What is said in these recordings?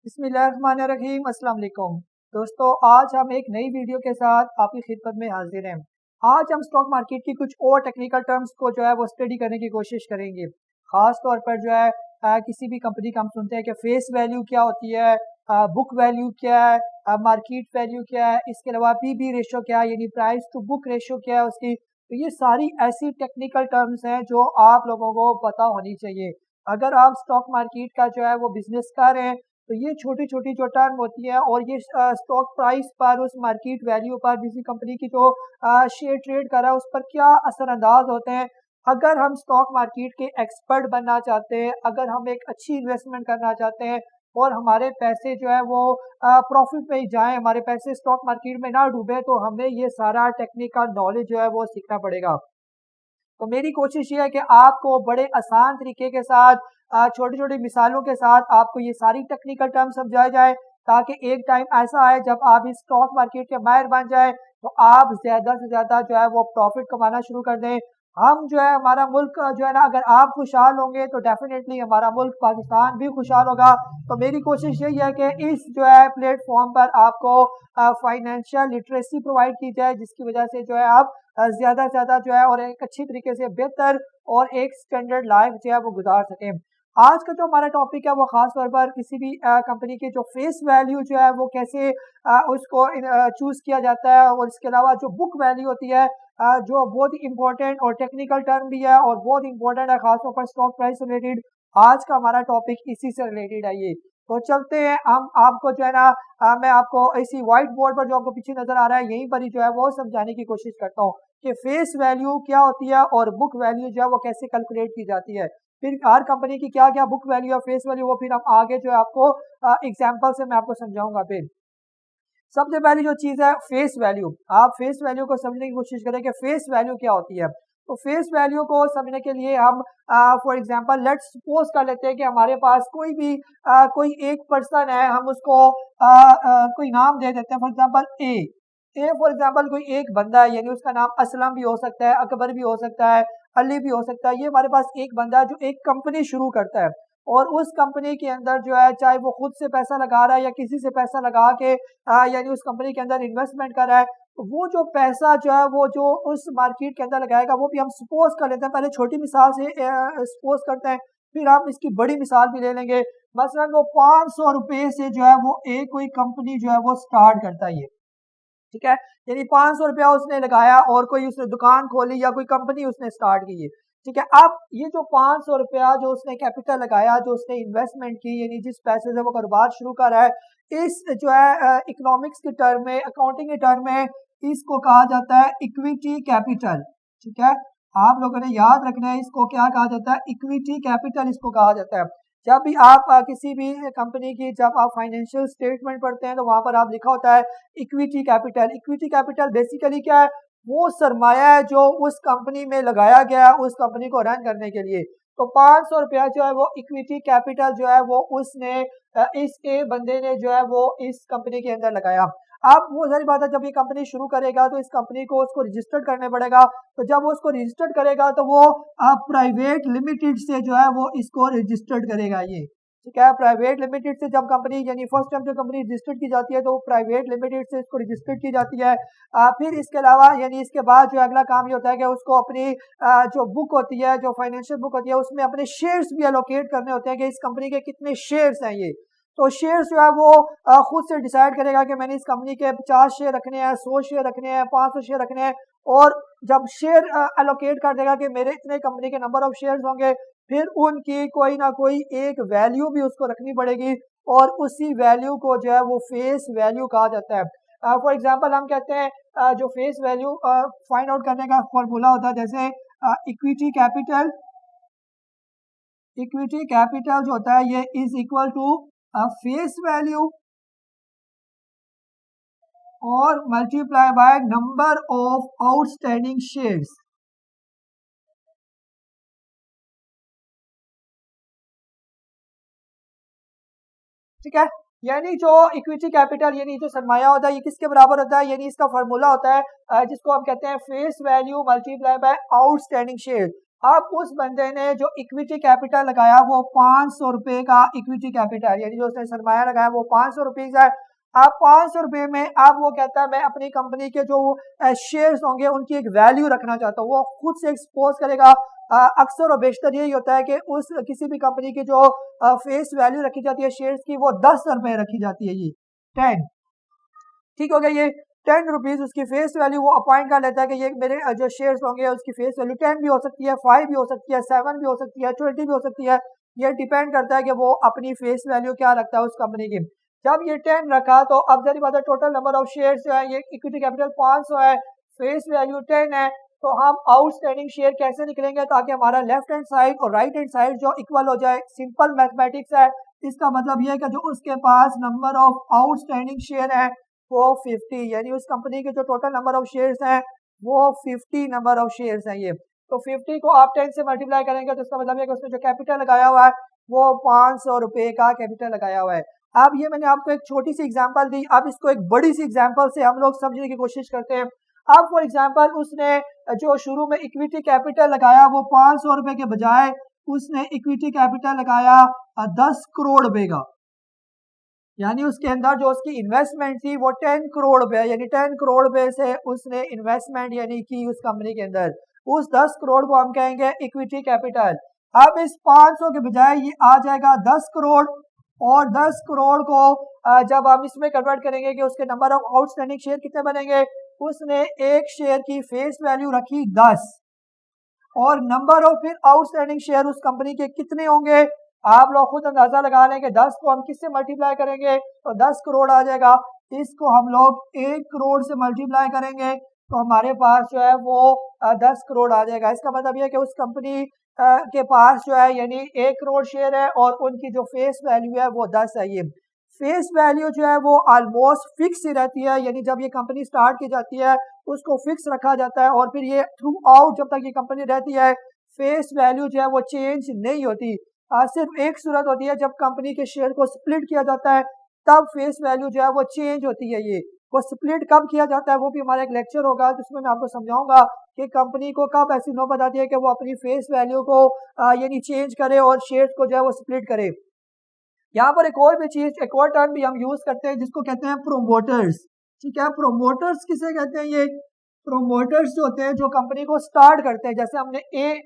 बिस्मिल्लाहिर्रहमानिर्रहीम। अस्सलाम वालेकुम दोस्तों, आज हम एक नई वीडियो के साथ आपकी खिदमत में हाजिर हैं। आज हम स्टॉक मार्केट की कुछ और टेक्निकल टर्म्स को जो है वो स्टडी करने की कोशिश करेंगे। ख़ास तौर पर जो है किसी भी कंपनी का हम सुनते हैं कि फेस वैल्यू क्या होती है, बुक वैल्यू क्या है, मार्केट वैल्यू क्या है, इसके अलावा पीबी रेशो क्या है यानी प्राइस टू बुक रेशो क्या है उसकी। तो ये सारी ऐसी टेक्निकल टर्म्स हैं जो आप लोगों को पता होनी चाहिए। अगर आप स्टॉक मार्केट का जो है वो बिजनेस कर रहे हैं तो ये छोटी छोटी जो टर्म होती है और ये स्टॉक प्राइस पर, उस मार्केट वैल्यू पर, किसी कंपनी की जो शेयर ट्रेड कर रहा है उस पर क्या असरअंदाज होते हैं। अगर हम स्टॉक मार्केट के एक्सपर्ट बनना चाहते हैं, अगर हम एक अच्छी इन्वेस्टमेंट करना चाहते हैं और हमारे पैसे जो है वो प्रॉफिट में ही जाएं, हमारे पैसे स्टॉक मार्केट में ना डूबे, तो हमें ये सारा टेक्निकल नॉलेज जो है वो सीखना पड़ेगा। तो मेरी कोशिश ये है कि आपको बड़े आसान तरीके के साथ, छोटी छोटी मिसालों के साथ आपको ये सारी टेक्निकल टर्म समझाए जाए, ताकि एक टाइम ऐसा आए जब आप इस स्टॉक मार्केट के माहिर बन जाए तो आप ज़्यादा से ज़्यादा जो है वो प्रॉफिट कमाना शुरू कर दें। हम जो है, हमारा मुल्क जो है ना, अगर आप खुशहाल होंगे तो डेफिनेटली हमारा मुल्क पाकिस्तान भी खुशहाल होगा। तो मेरी कोशिश यही है कि इस जो है प्लेटफॉर्म पर आपको फाइनेंशियल लिटरेसी प्रोवाइड की जाए, जिसकी वजह से जो है आप ज़्यादा से ज़्यादा जो है और एक अच्छी तरीके से बेहतर और एक स्टैंडर्ड लाइफ जो है वो गुजार सकें। आज का जो हमारा टॉपिक है वो ख़ास तौर पर किसी भी कंपनी की जो फेस वैल्यू जो है वो कैसे उसको चूज़ किया जाता है, और इसके अलावा जो बुक वैल्यू होती है जो बहुत ही इंपॉर्टेंट और टेक्निकल टर्म भी है और बहुत इंपॉर्टेंट है खासतौर पर स्टॉक प्राइस से रिलेटेड। आज का हमारा टॉपिक इसी से रिलेटेड है। ये तो चलते हैं हम आपको जो है ना, मैं आपको इसी व्हाइट बोर्ड पर जो आपको पीछे नजर आ रहा है यहीं पर ही जो है वो समझाने की कोशिश करता हूँ कि फेस वैल्यू क्या होती है और बुक वैल्यू जो है वो कैसे कैलकुलेट की जाती है। फिर हर कंपनी की क्या क्या बुक वैल्यू और फेस वैल्यू, वो फिर हम आगे जो है आपको एग्जाम्पल से मैं आपको समझाऊंगा। फिर सबसे पहली जो चीज़ है फेस वैल्यू, आप फेस वैल्यू को समझने की कोशिश करें कि फेस वैल्यू क्या होती है। तो फेस वैल्यू को समझने के लिए हम फॉर एग्जांपल लेट्स सपोज कर लेते हैं कि हमारे पास कोई भी कोई एक पर्सन है, हम उसको कोई नाम दे देते हैं, for example A for example कोई एक बंदा है, यानी उसका नाम असलम भी हो सकता है, अकबर भी हो सकता है, अली भी हो सकता है। ये हमारे पास एक बंदा है जो एक कंपनी शुरू करता है और उस कंपनी के अंदर जो है, चाहे वो खुद से पैसा लगा रहा है या किसी से पैसा लगा के यानी उस कंपनी के अंदर इन्वेस्टमेंट कर रहा है, तो वो जो पैसा जो है वो जो उस मार्केट के अंदर लगाएगा, वो भी हम सपोज कर लेते हैं, पहले छोटी मिसाल से सपोज करते हैं, फिर हम इसकी बड़ी मिसाल भी ले लेंगे। मसलन वो 500 रुपये से जो है वो एक कोई कंपनी जो है वो स्टार्ट करता है, ये ठीक है, यानी 500 रुपया उसने लगाया और कोई उसने दुकान खोली या कोई कंपनी उसने स्टार्ट की है, ठीक है। अब ये जो 500 रुपया जो उसने कैपिटल लगाया, जो उसने इन्वेस्टमेंट की, यानी जिस पैसे से वो कारोबार शुरू कर रहा है, इस जो है इकोनॉमिक्स के टर्म में, अकाउंटिंग के टर्म में, इसको कहा जाता है इक्विटी कैपिटल, ठीक है। आप लोगों ने याद रखना है, इसको क्या कहा जाता है, इक्विटी कैपिटल इसको कहा जाता है। जब भी आप किसी भी कंपनी की जब आप फाइनेंशियल स्टेटमेंट पढ़ते हैं तो वहां पर आप लिखा होता है equity capital. Equity capital basically क्या है, वो सरमाया है जो उस कंपनी में लगाया गया है उस कंपनी को रन करने के लिए। तो 500 रुपया जो है वो इक्विटी कैपिटल जो है वो उसने इस ए बंदे ने जो है वो इस कंपनी के अंदर लगाया। अब वो सारी बात है, जब ये कंपनी शुरू करेगा तो इस कंपनी को उसको रजिस्टर्ड करने पड़ेगा। तो जब वो उसको रजिस्टर्ड करेगा तो वो प्राइवेट लिमिटेड से जो है वो इसको रजिस्टर्ड करेगा, ये ठीक है। प्राइवेट लिमिटेड से जब कंपनी, यानी फर्स्ट टाइम जब कंपनी रजिस्टर्ड की जाती है तो प्राइवेट लिमिटेड से इसको रजिस्टर्ड की जाती है। फिर इसके अलावा यानी इसके बाद जो अगला काम ये होता है कि उसको अपनी जो बुक होती है, जो फाइनेंशियल बुक होती है, उसमें अपने शेयर्स भी एलोकेट करने होते हैं कि इस कंपनी के कितने शेयर्स हैं। ये तो शेयर्स जो है वो खुद से डिसाइड करेगा कि मैंने इस कंपनी के 50 शेयर रखने हैं, 100 शेयर रखने हैं, 500 शेयर रखने हैं, और जब शेयर एलोकेट कर देगा कि मेरे इतने कंपनी के नंबर ऑफ शेयर्स होंगे, फिर उनकी कोई ना कोई एक वैल्यू भी उसको रखनी पड़ेगी और उसी वैल्यू को जो है वो फेस वैल्यू कहा जाता है। फॉर एग्जांपल हम कहते हैं जो फेस वैल्यू फाइंड आउट करने का फॉर्मूला होता है, जैसे इक्विटी कैपिटल, इक्विटी कैपिटल जो होता है ये is equal to face value और multiply by number of outstanding shares, ठीक है। यानी जो इक्विटी कैपिटल यानी जो सरमाया होता है ये किसके बराबर होता है, यानी इसका फार्मूला होता है जिसको हम कहते हैं face value multiply by outstanding share. अब उस बंदे ने जो इक्विटी कैपिटल लगाया वो 500 रुपए का इक्विटी कैपिटल, यानी जो उसने सरमाया लगाया वो 500 रुपीज है। अब 500 रुपए में अब वो कहता है मैं अपनी कंपनी के जो शेयर्स होंगे उनकी एक वैल्यू रखना चाहता हूँ। वो खुद से एक्सपोज करेगा। अक्सर और बेशतर यही होता है कि उस किसी भी कंपनी की जो फेस वैल्यू रखी जाती है शेयर्स की वो 10 रुपए रखी जाती है, ये 10, ठीक हो गया। ये 10 रुपीज उसकी फेस वैल्यू वो अपॉइंट कर लेता है कि ये मेरे जो शेयर्स होंगे उसकी फेस वैल्यू 10 भी हो सकती है, 5 भी हो सकती है, 7 भी हो सकती है, 20 भी हो सकती है। ये डिपेंड करता है कि वो अपनी फेस वैल्यू क्या रखता है उस कंपनी की। जब ये 10 रखा तो अब जरी बात है टोटल नंबर ऑफ शेयर जो है, ये इक्विटी कैपिटल 500 है, फेस वैल्यू 10 है, तो हम आउटस्टैंडिंग शेयर कैसे निकलेंगे ताकि हमारा लेफ्ट हैंड साइड और राइट हैंड साइड जो इक्वल हो जाए। सिंपल मैथमेटिक्स है। इसका मतलब यह है कि जो उसके पास नंबर ऑफ आउटस्टैंडिंग शेयर है वो 50, यानी उस कंपनी के जो टोटल नंबर ऑफ शेयर्स हैं वो 50 नंबर ऑफ शेयर्स हैं ये। तो 50 को आप 10 से मल्टीप्लाई करेंगे तो इसका मतलब है कि उसने जो कैपिटल लगाया हुआ है वो 500 रुपए का कैपिटल लगाया हुआ है। अब ये मैंने आपको एक छोटी सी एग्जांपल दी, अब इसको एक बड़ी सी एग्जांपल से हम लोग समझने की कोशिश करते हैं। अब फॉर एग्जांपल उसने जो शुरू में इक्विटी कैपिटल लगाया वो 500 रुपए के बजाय उसने इक्विटी कैपिटल लगाया 10 करोड़ रुपए का, यानी उसके अंदर जो उसकी इन्वेस्टमेंट थी वो 10 करोड़ रुपए, यानी 10 करोड़ रुपए से उसने इन्वेस्टमेंट यानी की उस कंपनी के अंदर। उस 10 करोड़ को हम कहेंगे इक्विटी कैपिटल। अब इस 500 के बजाय ये आ जाएगा 10 करोड़, और 10 करोड़ को जब हम इसमें कन्वर्ट करेंगे कि उसके नंबर ऑफ आउटस्टैंडिंग शेयर कितने बनेंगे, उसने एक शेयर की फेस वैल्यू रखी 10 और नंबर ऑफ फिर आउटस्टैंडिंग शेयर उस कंपनी के कितने होंगे। आप लोग खुद अंदाजा लगा लें कि 10 को हम किससे मल्टीप्लाई करेंगे तो 10 करोड़ आ जाएगा। इसको हम लोग 1 करोड़ से मल्टीप्लाई करेंगे तो हमारे पास जो है वो 10 करोड़ आ जाएगा। इसका मतलब यह है कि उस कंपनी के पास जो है यानी 1 करोड़ शेयर है और उनकी जो फेस वैल्यू है वो 10 है। ये फेस वैल्यू जो है वो ऑलमोस्ट फिक्स ही रहती है, यानी जब ये कंपनी स्टार्ट की जाती है उसको फिक्स रखा जाता है और फिर ये थ्रू आउट जब तक ये कंपनी रहती है फेस वैल्यू जो है वो चेंज नहीं होती। सिर्फ एक सूरत होती है जब कंपनी के शेयर को स्प्लिट किया जाता है तब फेस वैल्यू जो है वो चेंज होती है। ये वो स्प्लिट कब किया जाता है वो भी हमारा एक लेक्चर होगा जिसमें मैं आपको समझाऊंगा कि कंपनी को कब ऐसी नौबत आती है कि वो अपनी फेस वैल्यू को यानी चेंज करे और शेयर्स को जो है वो स्प्लिट करे। यहाँ पर एक और भी चीज, एक और टर्म भी हम यूज करते हैं जिसको कहते हैं प्रोमोटर्स। ठीक है, प्रोमोटर्स किसे कहते हैं? ये प्रोमोटर्स जो होते हैं जो कंपनी को स्टार्ट करते हैं। जैसे हमने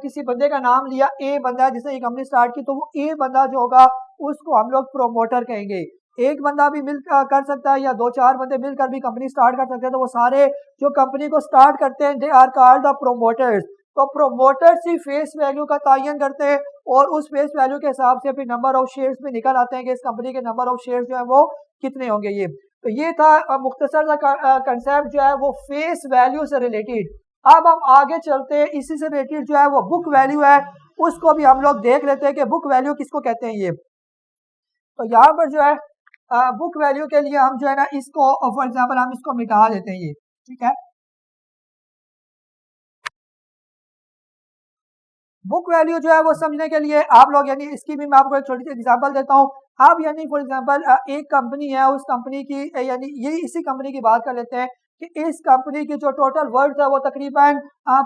किसी बंदे का नाम लिया, ए बंदा जिसने ये कंपनी स्टार्ट की, तो वो ए बंदा जो होगा उसको हम लोग प्रोमोटर कहेंगे। एक बंदा भी मिल कर सकता है या 2-4 बंदे मिलकर भी कंपनी स्टार्ट कर सकते हैं, तो वो सारे जो कंपनी को स्टार्ट करते हैं they are called the promoters. तो प्रोमोटर्स ही फेस वैल्यू का तयन करते हैं और उस फेस वैल्यू के हिसाब से फिर नंबर ऑफ शेयर्स में निकल आते हैं कि इस कंपनी के नंबर ऑफ शेयर्स जो है वो कितने होंगे। ये तो ये था मुख्तसर सा कंसेप्ट जो है वो फेस वैल्यू से रिलेटेड। अब हम आगे चलते हैं, इसी से रिलेटेड जो है वो बुक वैल्यू है उसको भी हम लोग देख लेते हैं कि बुक वैल्यू किसको कहते हैं। ये तो यहाँ पर जो है बुक वैल्यू के लिए हम जो है ना इसको फॉर एग्जाम्पल हम इसको मिटा देते हैं ये, ठीक है। बुक वैल्यू जो है वो समझने के लिए आप लोग यानी इसकी भी मैं आपको एक छोटी सी एग्जांपल देता हूँ। आप यानी फॉर एग्जांपल एक कंपनी है, उस कंपनी की यानी ये इसी कंपनी की बात कर लेते हैं कि इस कंपनी की जो टोटल वर्थ है वो तकरीबन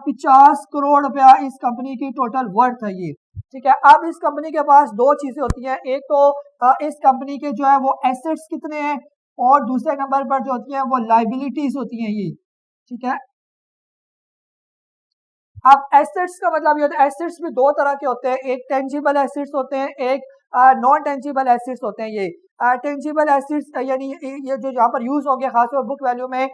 50 करोड़ रुपया इस कंपनी की टोटल वर्थ है ये, ठीक है। अब इस कंपनी के पास दो चीजें होती हैं, एक तो इस कंपनी के जो है वो एसेट्स कितने हैं और दूसरे नंबर पर जो होती है वो लाइबिलिटीज होती हैं ये, ठीक है। अब एसेट्स का मतलब ये होता है, एसेट्स भी दो तरह के होते हैं, एक टेंजिबल एसेट्स होते हैं, एक नॉन टेंजिबल एसेट्स होते हैं। ये टेंजिबल एसेट्स यानी ये जो यहाँ पर यूज होंगे खासतौर बुक वैल्यू में,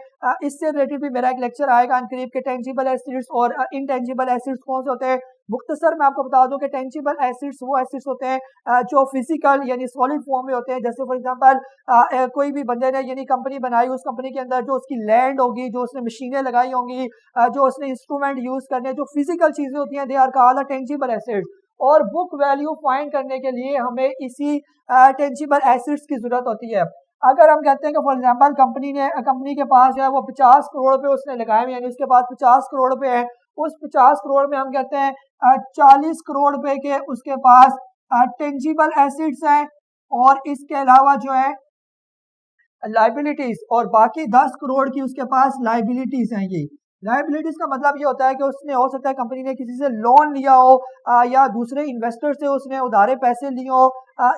इससे रिलेटेड भी मेरा एक लेक्चर आएगा अनकरीब के टेंजिबल एसेट्स और इनटेंजिबल एसेट्स कौन से होते हैं। मुख्तसर मैं आपको बता दूं कि टेंजिबल एसेट्स वो एसेट्स होते हैं जो फिजिकल यानी सॉलिड फॉर्म में होते हैं। जैसे फॉर एग्जांपल कोई भी बंदे ने यानी कंपनी बनाई, उस कंपनी के अंदर जो उसकी लैंड होगी, जो उसने मशीनें लगाई होंगी, जो उसने इंस्ट्रूमेंट यूज करने, जो फिजिकल चीजें होती हैं, they are called tangible assets. और बुक वैल्यू फाइंड करने के लिए हमें इसी टेंजिबल एसेट्स की जरूरत होती है। अगर हम कहते हैं कि फॉर एग्जांपल कंपनी के पास जो है वो 50 करोड़ रुपए उसने लगाए हुए, यानी उसके पास 50 करोड़ रुपए हैं, उस 50 करोड़ में हम कहते हैं 40 करोड़ रुपए के उसके पास टेंजिबल एसेट्स हैं और इसके अलावा जो है लाइबिलिटीज, और बाकी 10 करोड़ की उसके पास लाइबिलिटीज हैं। ये लाइबिलिटीज का मतलब ये होता है कि उसने हो सकता है कंपनी ने किसी से लोन लिया हो या दूसरे इन्वेस्टर से उसने उधारे पैसे लिए हो,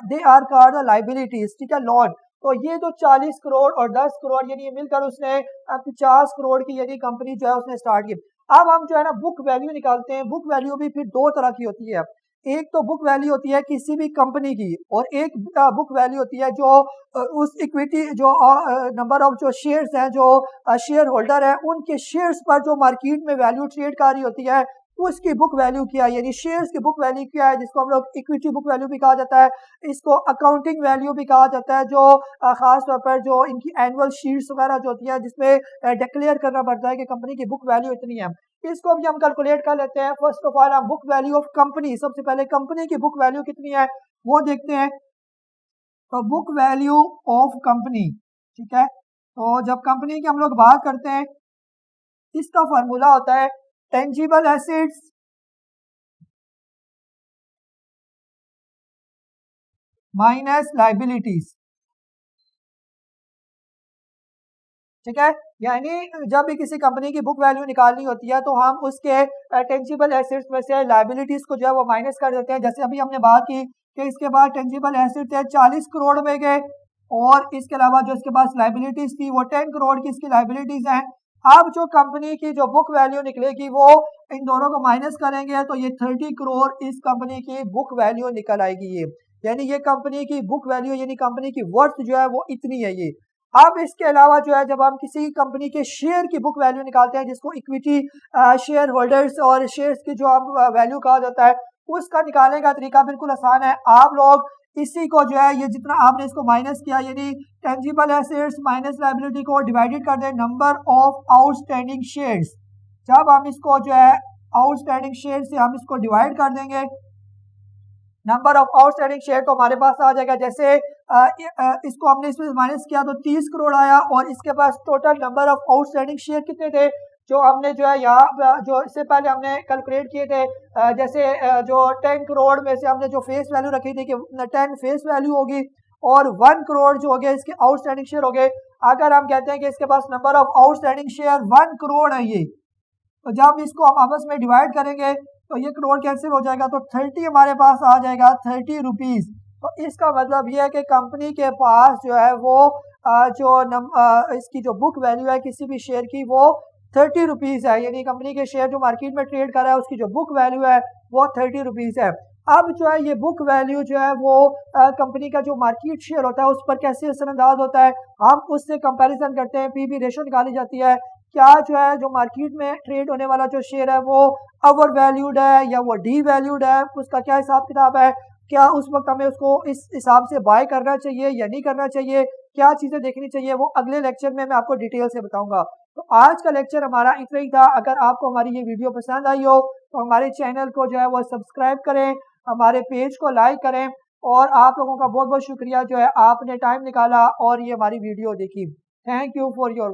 they are called the liabilities, ठीक है, लोन। तो ये जो 40 करोड़ और 10 करोड़ यानी मिलकर उसने 50 करोड़ की यानी कंपनी जो है उसने स्टार्ट की। अब हम जो है ना बुक वैल्यू निकालते हैं। बुक वैल्यू भी फिर दो तरह की होती है। एक तो बुक वैल्यू होती है किसी भी कंपनी की, और एक बुक वैल्यू होती है जो उस इक्विटी जो नंबर ऑफ जो शेयर्स हैं, जो शेयर होल्डर है, उनके शेयर्स पर जो मार्केट में वैल्यू ट्रेड कर रही होती है उसकी बुक वैल्यू क्या है, यानी शेयर्स की बुक वैल्यू क्या है, जिसको हम लोग इक्विटी बुक वैल्यू भी कहा जाता है, इसको अकाउंटिंग वैल्यू भी कहा जाता है, जो खास तौर पर जो इनकी एनुअल शीट्स वगैरह जो होती है जिसमें डिक्लेयर करना पड़ता है कि कंपनी की बुक वैल्यू इतनी है। इसको भी हम कैलकुलेट कर लेते हैं। फर्स्ट ऑफ ऑल हम बुक वैल्यू ऑफ कंपनी, सबसे पहले कंपनी की बुक वैल्यू कितनी है वो देखते हैं। तो बुक वैल्यू ऑफ कंपनी, ठीक है, तो जब कंपनी की हम लोग बात करते हैं इसका फॉर्मूला होता है टेंजिबल एसेट्स माइनस लाइबिलिटीज, ठीक है। यानी जब भी किसी कंपनी की बुक वैल्यू निकालनी होती है तो हम उसके टेंजिबल एसेट्स में से लाइबिलिटीज को जो है वो माइनस कर देते हैं। जैसे अभी हमने बात की कि इसके बाद टेंजिबल एसेट्स है 40 करोड़ में गए, और इसके अलावा जो इसके पास लाइबिलिटीज थी वो 10 करोड़ की इसकी लाइबिलिटीज हैं। अब जो कंपनी की जो बुक वैल्यू निकलेगी वो इन दोनों को माइनस करेंगे तो ये 30 करोड़ इस कंपनी की बुक वैल्यू निकल आएगी। ये यानी ये कंपनी की बुक वैल्यू यानी कंपनी की वर्थ जो है वो इतनी है ये। अब इसके अलावा जो है जब हम किसी कंपनी के शेयर की बुक वैल्यू निकालते हैं जिसको इक्विटी शेयर होल्डर्स और शेयर्स की जो आप वैल्यू कहा जाता है, उसका निकालने का तरीका बिल्कुल आसान है। आप लोग इसी को जो है ये जितना आपने इसको माइनस किया यानी टेंजिबल एसेट्स माइनस लायबिलिटी को डिवाइडेड कर दें नंबर ऑफ आउटस्टैंडिंग शेयर्स। जब हम इसको जो है आउटस्टैंडिंग शेयर से हम इसको डिवाइड कर देंगे नंबर ऑफ आउटस्टैंडिंग शेयर तो हमारे पास आ जाएगा। जैसे इसको हमने इसमें माइनस किया तो 30 करोड़ आया, और इसके पास total number of outstanding share कितने थे जो हमने जो है यहाँ जो इससे पहले हमने कैलकुलेट किए थे। जैसे जो 10 करोड़ में से हमने जो फेस वैल्यू रखी थी कि 10 फेस वैल्यू होगी और 1 करोड़ जो हो गए इसके आउटस्टैंडिंग शेयर हो गए। अगर हम कहते हैं कि इसके पास number of outstanding share 1 crore है ये, तो जब इसको हम आपस में डिवाइड करेंगे तो ये करोड़ कैंसिल हो जाएगा, तो 30 हमारे पास आ जाएगा 30 रुपीज़। तो इसका मतलब ये है कि कंपनी के पास जो है वो इसकी जो बुक वैल्यू है किसी भी शेयर की वो 30 रुपीज़ है। यानी कंपनी के शेयर जो मार्केट में ट्रेड कर रहा है उसकी जो बुक वैल्यू है वो 30 रुपीज़ है। अब जो है ये बुक वैल्यू जो है वो कंपनी का जो मार्केट शेयर होता है उस पर कैसे असरअंदाज होता है, हम उससे कंपैरिजन करते हैं। पीबी रेशो निकाली जाती है, क्या जो है जो मार्केट में ट्रेड होने वाला जो शेयर है वो ओवर वैल्यूड है या वो डी वैल्यूड है, उसका क्या हिसाब किताब है, क्या उस वक्त हमें उसको इस हिसाब से बाय करना चाहिए या नहीं करना चाहिए, क्या चीज़ें देखनी चाहिए, वो अगले लेक्चर में मैं आपको डिटेल से बताऊंगा। तो आज का लेक्चर हमारा इतना ही था। अगर आपको हमारी ये वीडियो पसंद आई हो तो हमारे चैनल को जो है वो सब्सक्राइब करें, हमारे पेज को लाइक करें, और आप लोगों का बहुत बहुत शुक्रिया जो है आपने टाइम निकाला और ये हमारी वीडियो देखी। Thank you for your